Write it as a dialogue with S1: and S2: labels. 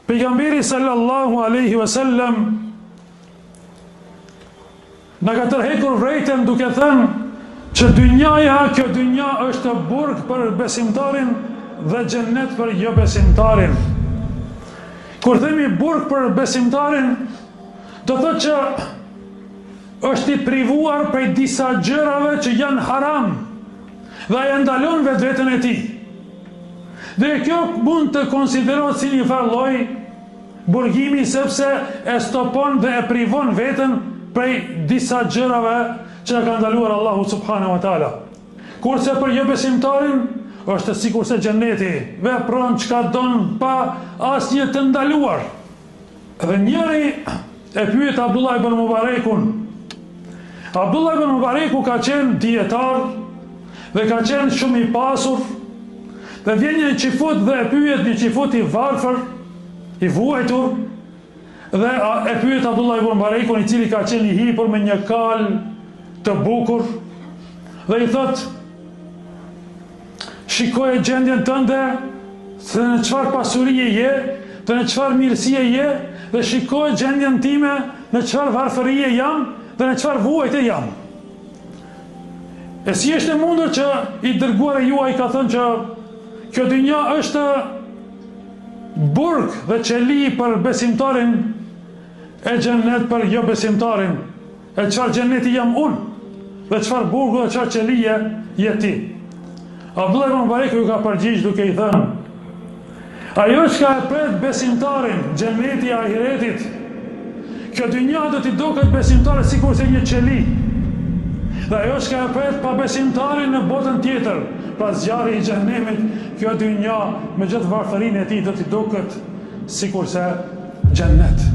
S1: Pejgamberi sallallahu alaihi wasallam na ka tërhekur vrejtën duke thënë që dynjaja, kjo dynja është burg për besimtarin dhe xhennet për jo besimtarin. Kur themi burg për besimtarin, do thotë që është i privuar prej disa gjërave që janë haram dhe ai ndalon vetveten e tij. Dhe kjo mund të konsiderohet si një farë lloj burgimi, sepse e stopon dhe e privon veten prej disa gjërave që ka ndaluar Allahu subhanahu wa taala. Kurse për jo besimtarin është sikurse xheneti, vepron çka don pa asnjë të ndaluar. Dhe njëri e pyet Abdullah ibn Mubarekun. Abdullah ibn Mubareku ka qenë dietar dhe ka qenë shumë i pasur. Dhe vjen një qifut dhe e pyet, një qifut i varfër, i vuajtur, dhe e pyet Abdullah ibn Mubarekun, i cili ka qenë i hipur me një kal të bukur, dhe i thot: shikoje gjendjen tënde, se në çfarë pasurie je, dhe në çfarë mirësie je, dhe shikoje gjendjen time, në çfarë varfërie jam, dhe në çfarë vuajtje jam. E si është e mundur që i dërguari juaj ka thënë që kjo dynja është burg dhe qeli për besimtarin, e xhennet për jo besimtarin. E çfarë xhenneti jam unë, dhe çfarë burgu dhe çfarë qelije je ti. Abdullah ibn Mubareku ju ka përgjigj duke i thënë: ajo që e pret besimtarin, xhenneti i ahiretit, kjo dynja do t'i duket besimtarit sikurse një qeli. Dhe ajo që e pret pa besimtarin në botën tjetër, pra zjarri i xhenemit, kjo dynja me gjithë varfërinë e tij do t'i duket sikurse xhennet.